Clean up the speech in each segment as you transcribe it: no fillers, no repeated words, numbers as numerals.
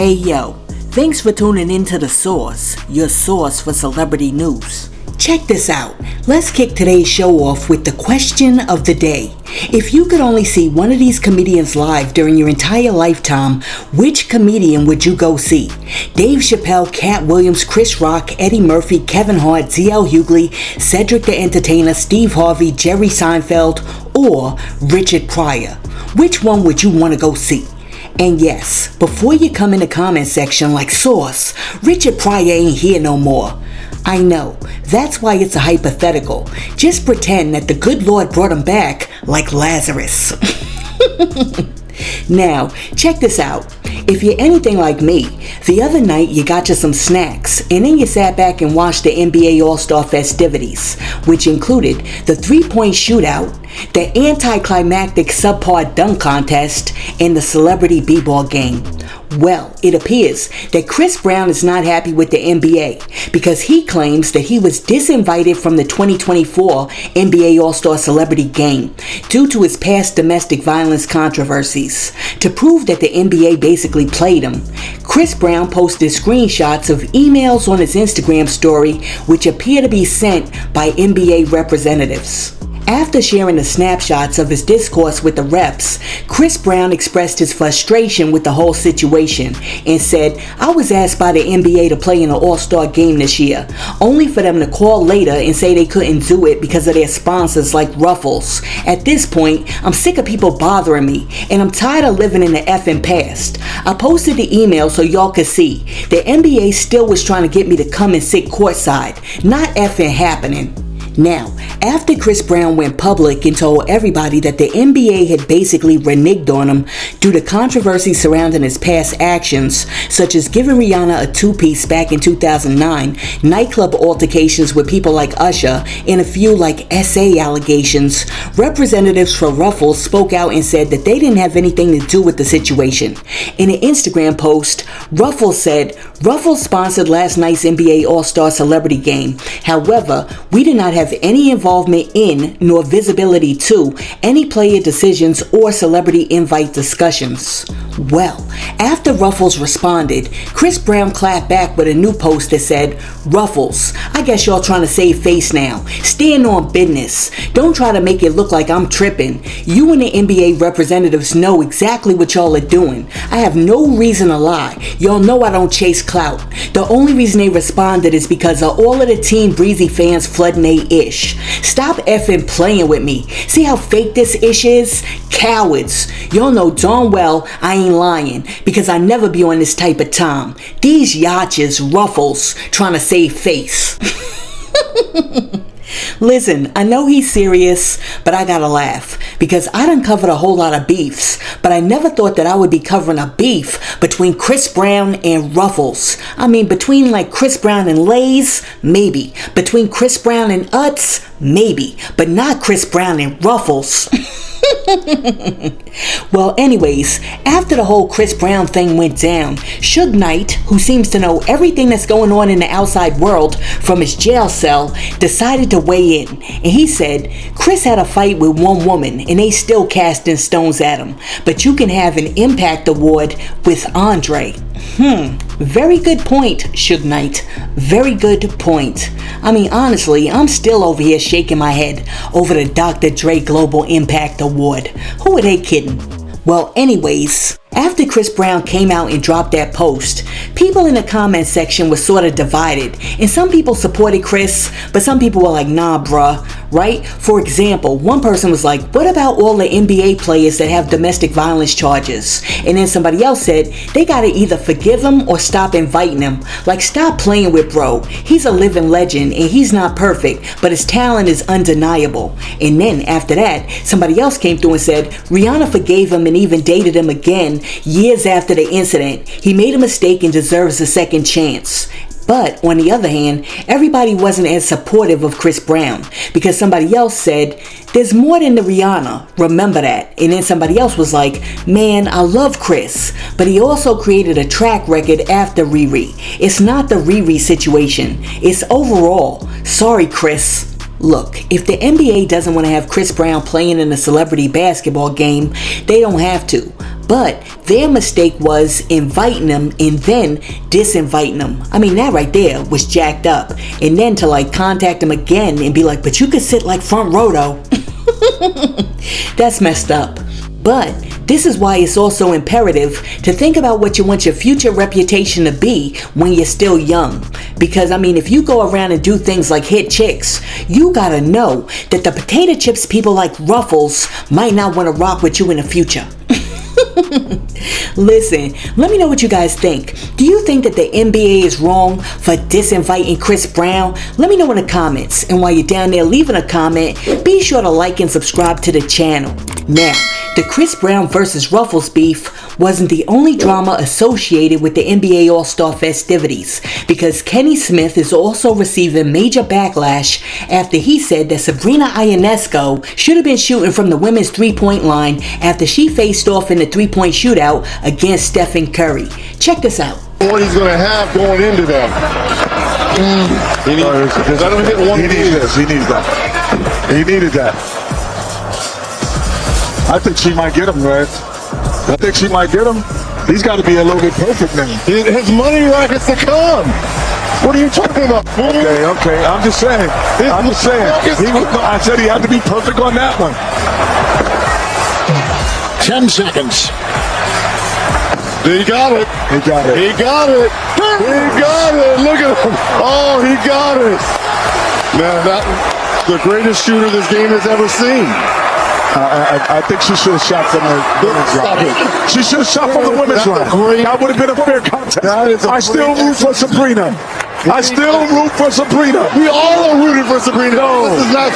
Hey yo, thanks for tuning in to The Source, your source for celebrity news. Check this out. Let's kick today's show off with the question of the day. If you could only see one of these comedians live during your entire lifetime, which comedian would you go see? Dave Chappelle, Cat Williams, Chris Rock, Eddie Murphy, Kevin Hart, Z.L. Hughley, Cedric the Entertainer, Steve Harvey, Jerry Seinfeld, or Richard Pryor? Which one would you want to go see? And yes, before you come in the comment section like Source, Richard Pryor ain't here no more. I know, that's why it's a hypothetical. Just pretend that the good Lord brought him back like Lazarus. Now, check this out. If you're anything like me, the other night you got you some snacks and then you sat back and watched the NBA All-Star festivities, which included the three-point shootout, the anticlimactic subpar dunk contest, and the celebrity b-ball game. Well, it appears that Chris Brown is not happy with the NBA because he claims that he was disinvited from the 2024 NBA All-Star Celebrity Game due to his past domestic violence controversies. To prove that the NBA basically played him, Chris Brown posted screenshots of emails on his Instagram story which appear to be sent by NBA representatives. After sharing the snapshots of his discourse with the reps, Chris Brown expressed his frustration with the whole situation and said, "I was asked by the NBA to play in an All-Star game this year, only for them to call later and say they couldn't do it because of their sponsors like Ruffles. At this point, I'm sick of people bothering me, and I'm tired of living in the effing past. I posted the email so y'all could see. The NBA still was trying to get me to come and sit courtside. Not effing happening." Now, after Chris Brown went public and told everybody that the NBA had basically reneged on him due to controversy surrounding his past actions, such as giving Rihanna a two-piece back in 2009, nightclub altercations with people like Usher, and a few like SA allegations, representatives for Ruffles spoke out and said that they didn't have anything to do with the situation. In an Instagram post, Ruffles said, "Ruffles sponsored last night's NBA All-Star Celebrity Game. However, we did not have any involvement in nor visibility to any player decisions or celebrity invite discussions." Well, after Ruffles responded, Chris Brown clapped back with a new post that said, "Ruffles, I guess y'all trying to save face now. Stand on business. Don't try to make it look like I'm tripping. You and the NBA representatives know exactly what y'all are doing. I have no reason to lie. Y'all know I don't chase clout. The only reason they responded is because of all of the Team Breezy fans flooding they ish. Stop effing playing with me. See how fake this ish is? Cowards. Y'all know darn well I ain't lying because I never be on this type of time. These yachts, Ruffles, trying to save face." Listen, I know he's serious, but I gotta laugh because I done covered a whole lot of beefs, but I never thought that I would be covering a beef between Chris Brown and Ruffles. I mean, between like Chris Brown and Lay's, maybe. Between Chris Brown and Utz, maybe. But not Chris Brown and Ruffles. Well, anyways, after the whole Chris Brown thing went down, Suge Knight, who seems to know everything that's going on in the outside world from his jail cell, decided to weigh in. And he said, "Chris had a fight with one woman and they still casting stones at him. But you can have an Impact Award with Andre." Very good point, Suge Knight. Very good point. I mean, honestly, I'm still over here shaking my head over the Dr. Dre Global Impact Award. Who are they kidding? Well, anyways, after Chris Brown came out and dropped that post, people in the comment section were sort of divided. And some people supported Chris, but some people were like, "Nah, bruh," right? For example, one person was like, "What about all the NBA players that have domestic violence charges?" And then somebody else said, "They gotta either forgive him or stop inviting him. Like, stop playing with bro. He's a living legend and he's not perfect, but his talent is undeniable." And then after that, somebody else came through and said, "Rihanna forgave him and even dated him again years after the incident. He made a mistake and deserves a second chance." But on the other hand, everybody wasn't as supportive of Chris Brown because somebody else said, "There's more than the Rihanna, remember that." And then somebody else was like, "Man, I love Chris, but he also created a track record after Riri. It's not the Riri situation. It's overall. Sorry, Chris." Look, if the NBA doesn't want to have Chris Brown playing in a celebrity basketball game, they don't have to. But their mistake was inviting them and then disinviting them. I mean, that right there was jacked up. And then to like contact them again and be like, but you could sit like front row though. That's messed up. But this is why it's also imperative to think about what you want your future reputation to be when you're still young. Because I mean, if you go around and do things like hit chicks, you gotta know that the potato chips people like Ruffles might not want to rock with you in the future. Listen, let me know what you guys think. Do you think that the NBA is wrong for disinviting Chris Brown? Let me know in the comments. And while you're down there leaving a comment, be sure to like and subscribe to the channel. Now, the Chris Brown versus Ruffles beef wasn't the only drama associated with the NBA All-Star festivities, because Kenny Smith is also receiving major backlash after he said that Sabrina Ionesco should have been shooting from the women's three-point line after she faced off in the three-point shootout against Stephen Curry. Check this out. What he's going to have going into them. He needs that. He needed that. I think she might get him, right? I think she might get him. He's got to be a little bit perfect now. His money rockets to come. What are you talking about? Okay. I'm just saying. I said he had to be perfect on that one. 10 seconds. He got it. Look at him. Oh, he got it. Man, that's the greatest shooter this game has ever seen. I think she should have shot from the women's line. She should have shot from the women's line. That would have been a fair contest. I still root for Sabrina. We all are rooting for Sabrina. No. This is not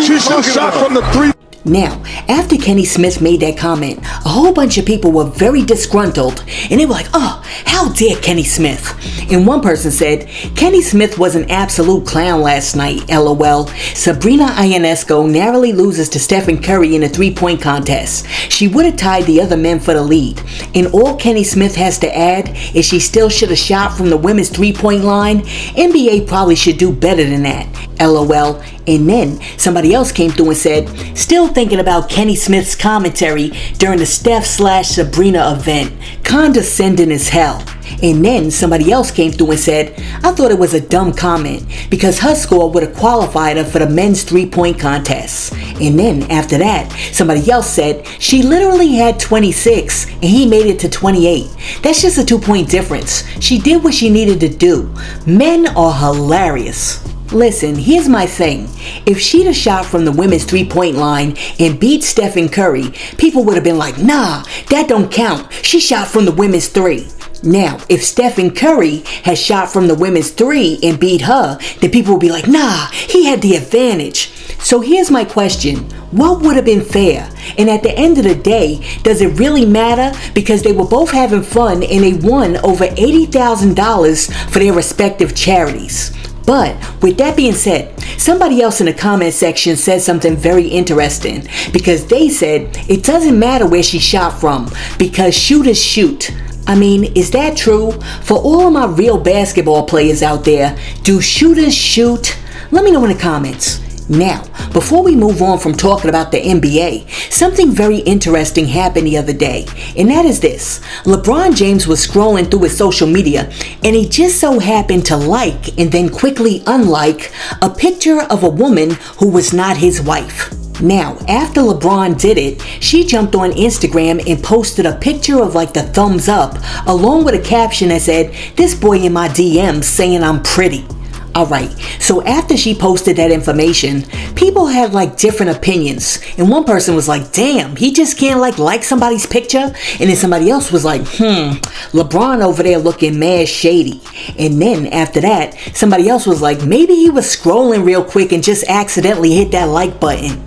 she should have shot from the three. Now, after Kenny Smith made that comment, a whole bunch of people were very disgruntled, and they were like, oh, how dare Kenny Smith? And one person said, Kenny Smith was an absolute clown last night, LOL. Sabrina Ionesco narrowly loses to Stephen Curry in a three-point contest. She would have tied the other men for the lead. And all Kenny Smith has to add is she still should have shot from the women's three-point line. NBA probably should do better than that, LOL. And then somebody else came through and said, still thinking about Kenny Smith's commentary during the Steph/Sabrina event. Condescending as hell. And then somebody else came through and said, I thought it was a dumb comment because her score would have qualified her for the men's three-point contest. And then after that, somebody else said she literally had 26 and he made it to 28. That's just a 2-point difference. She did what she needed to do. Men are hilarious. Listen, here's my thing. If she'd have shot from the women's three-point line and beat Stephen Curry, people would have been like, nah, that don't count. She shot from the women's three. Now, if Stephen Curry had shot from the women's three and beat her, then people would be like, nah, he had the advantage. So here's my question. What would have been fair? And at the end of the day, does it really matter? Because they were both having fun and they won over $80,000 for their respective charities. But with that being said, somebody else in the comment section said something very interesting, because they said it doesn't matter where she shot from because shooters shoot. I mean, is that true? For all of my real basketball players out there, do shooters shoot? Let me know in the comments. Now, before we move on from talking about the NBA, something very interesting happened the other day, and that is this. LeBron James was scrolling through his social media, and he just so happened to like and then quickly unlike a picture of a woman who was not his wife. Now, after LeBron did it, she jumped on Instagram and posted a picture of like the thumbs up, along with a caption that said, "This boy in my DMs saying I'm pretty." Alright, so after she posted that information, people had like different opinions. And one person was like, damn, he just can't like somebody's picture? And then somebody else was like, LeBron over there looking mad shady. And then after that, somebody else was like, maybe he was scrolling real quick and just accidentally hit that like button.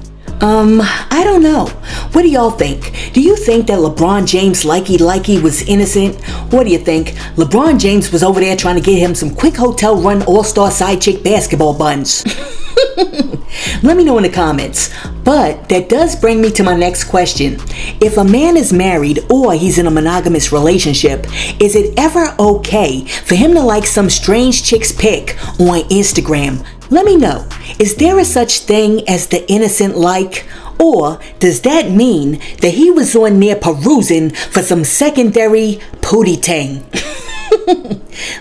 I don't know. What do y'all think? Do you think that LeBron James likey was innocent? What do you think? LeBron James was over there trying to get him some quick hotel run all-star side chick basketball buns. Let me know in the comments. But that does bring me to my next question. If a man is married or he's in a monogamous relationship, is it ever okay for him to like some strange chick's pic on Instagram? Let me know. Is there a such thing as the innocent like? Or does that mean that he was on there perusing for some secondary pootie tang?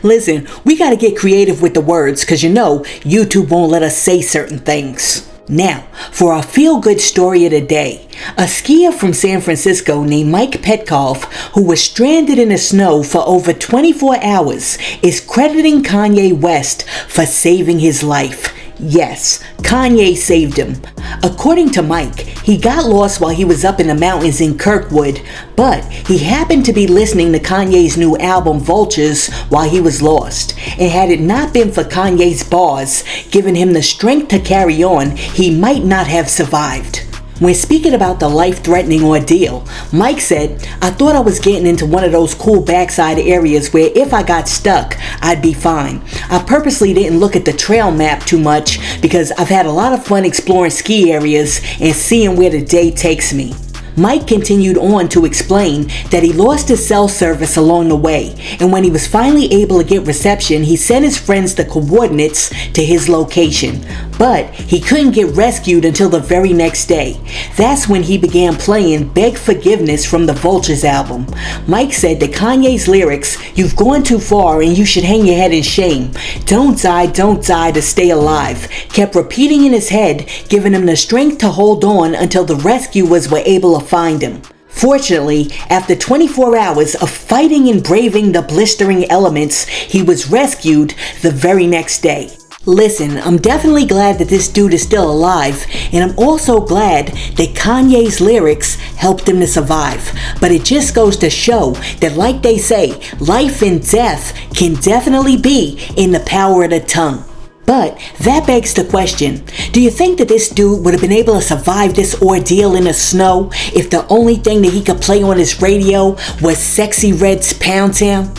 Listen, we gotta get creative with the words, cause YouTube won't let us say certain things. Now, for our feel-good story of the day, a skier from San Francisco named Mike Petkoff, who was stranded in the snow for over 24 hours, is crediting Kanye West for saving his life. Yes, Kanye saved him. According to Mike, he got lost while he was up in the mountains in Kirkwood, but he happened to be listening to Kanye's new album Vultures while he was lost. And had it not been for Kanye's bars giving him the strength to carry on, he might not have survived. When speaking about the life-threatening ordeal, Mike said, "I thought I was getting into one of those cool backside areas where if I got stuck, I'd be fine. I purposely didn't look at the trail map too much because I've had a lot of fun exploring ski areas and seeing where the day takes me." Mike continued on to explain that he lost his cell service along the way, and when he was finally able to get reception, he sent his friends the coordinates to his location. But he couldn't get rescued until the very next day. That's when he began playing Beg Forgiveness from the Vultures album. Mike said that Kanye's lyrics, "You've gone too far and you should hang your head in shame. Don't die to stay alive," kept repeating in his head, giving him the strength to hold on until the rescuers were able to find him. Fortunately, after 24 hours of fighting and braving the blistering elements, he was rescued the very next day. Listen, I'm definitely glad that this dude is still alive, and I'm also glad that Kanye's lyrics helped him to survive. But it just goes to show that, like they say, life and death can definitely be in the power of the tongue. But that begs the question, do you think that this dude would have been able to survive this ordeal in the snow if the only thing that he could play on his radio was Sexy Red's Pound Town?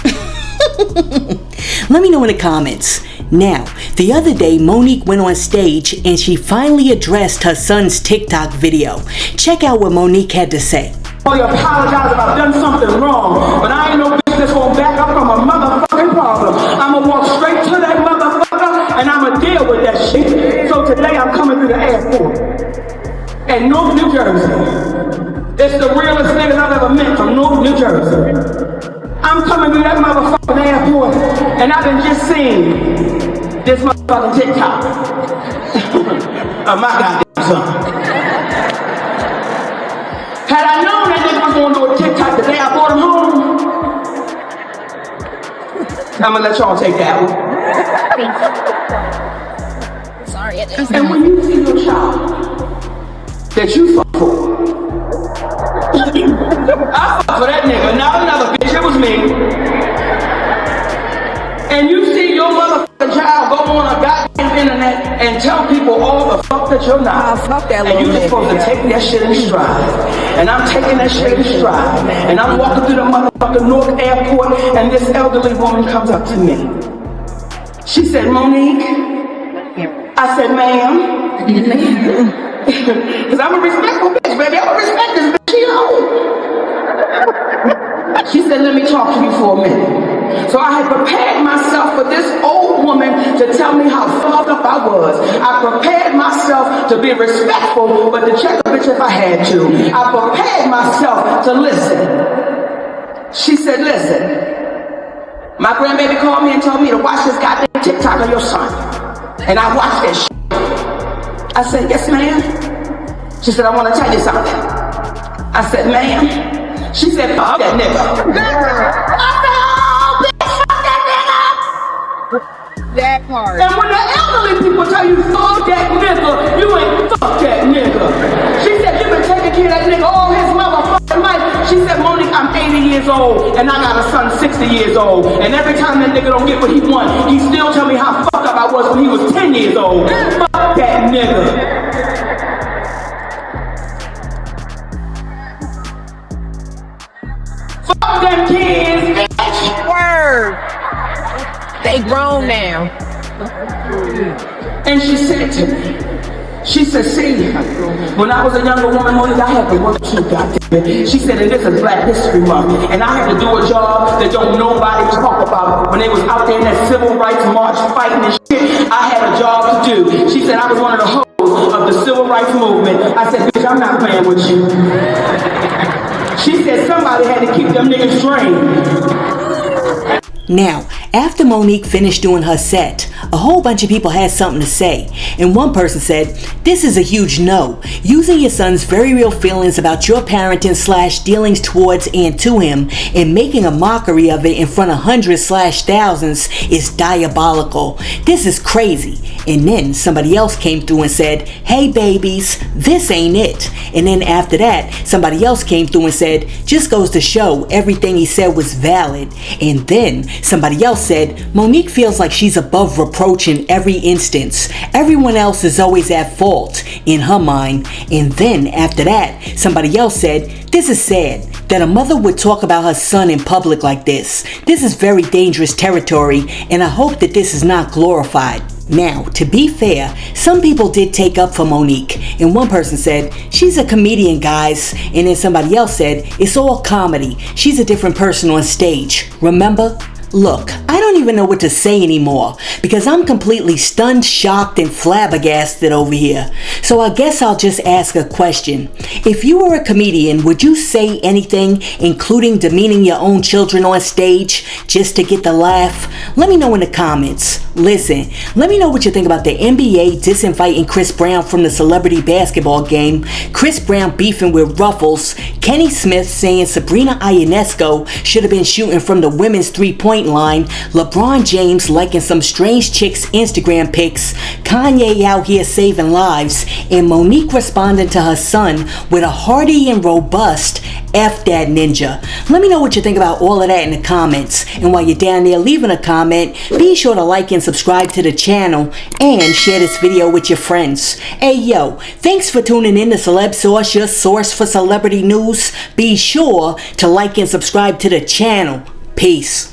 Let me know in the comments. Now, the other day, Monique went on stage and she finally addressed her son's TikTok video. Check out what Monique had to say. I apologize if I've done something wrong, but I ain't no bitch that's gonna back up from a motherfucking problem. I'ma walk straight to that motherfucker and I'ma deal with that shit. So today I'm coming through the airport in Newark, New Jersey. It's the realest niggas I've ever met from Newark, New Jersey. I'm coming through that motherfucking airport and I've been just seen this motherfucking TikTok of my goddamn son. Had I known that nigga was gonna do a TikTok the day I brought him home, I'm gonna let y'all take that one. Sorry, and when you see your child that you fuck for, I fuck for that nigga, not another bitch, it was me. And you see your motherfucking child go on a goddamn internet and tell people all the fuck that you're not. Fuck that and little you're supposed to take that shit in stride. And I'm taking that shit in stride. And I'm walking through the motherfucking Newark airport and this elderly woman comes up to me. She said, "Monique." I said, "Ma'am." Because I'm a respectful bitch, baby. I'm a respect this bitch, you know. She said, "Let me talk to you for a minute." So I had prepared myself for this old woman to tell me how fucked up I was. I prepared myself to be respectful, but to check a bitch if I had to. I prepared myself to listen. She said, "Listen, my grandbaby called me and told me to watch this goddamn TikTok of your son." And I watched that shit. I said, "Yes, ma'am." She said, "I want to tell you something." I said, "Ma'am." She said, "Fuck that nigga." I said, "Oh, bitch, fuck that nigga." That part. And when the elderly people tell you, "Fuck that nigga," you ain't fuck that nigga. She said, "You been taking care of that nigga all his motherfucking life." She said, "Monique, I'm 80 years old and I got a son 60 years old. And every time that nigga don't get what he want, he still tell me how fucked up I was when he was 10 years old. Fuck that nigga." Fuck them kids, bitch. Word. They grown now. And she said to me, she said, "See, when I was a younger woman, Monique, I had to work too, goddamn." She said, "And this is Black History Month, and I had to do a job that don't nobody talk about. When they was out there in that civil rights march fighting and shit, I had a job to do." She said, "I was one of the hosts of the civil rights movement. I said, bitch, I'm not playing with you. She said somebody had to keep them niggas trained. Now, after Monique finished doing her set, a whole bunch of people had something to say, and one person said, "This is a huge no. Using your son's very real feelings about your parenting / dealings towards and to him and making a mockery of it in front of hundreds / thousands is diabolical. This is crazy." And then somebody else came through and said, "Hey babies, this ain't it." And then after that, somebody else came through and said, "Just goes to show everything he said was valid." And then somebody else said, "Monique feels like she's above reproach in every instance. Everyone else is always at fault in her mind." And then after that, somebody else said, "This is sad that a mother would talk about her son in public like this. This is very dangerous territory, and I hope that this is not glorified." Now, to be fair, some people did take up for Monique, and one person said, "She's a comedian, guys," and then somebody else said, "It's all comedy. She's a different person on stage. Remember?" Look, I don't even know what to say anymore because I'm completely stunned, shocked, and flabbergasted over here. So I guess I'll just ask a question. If you were a comedian, would you say anything, including demeaning your own children on stage, just to get the laugh? Let me know in the comments. Listen, let me know what you think about the NBA disinviting Chris Brown from the celebrity basketball game, Chris Brown beefing with Ruffles, Kenny Smith saying Sabrina Ionesco should have been shooting from the women's three-point line, LeBron James liking some strange chick's Instagram pics, Kanye out here saving lives, and Monique responding to her son with a hearty and robust "F that ninja." Let me know what you think about all of that in the comments. And while you're down there leaving a comment, be sure to like and subscribe to the channel and share this video with your friends. Hey yo, thanks for tuning in to Celeb Source, your source for celebrity news. Be sure to like and subscribe to the channel. Peace.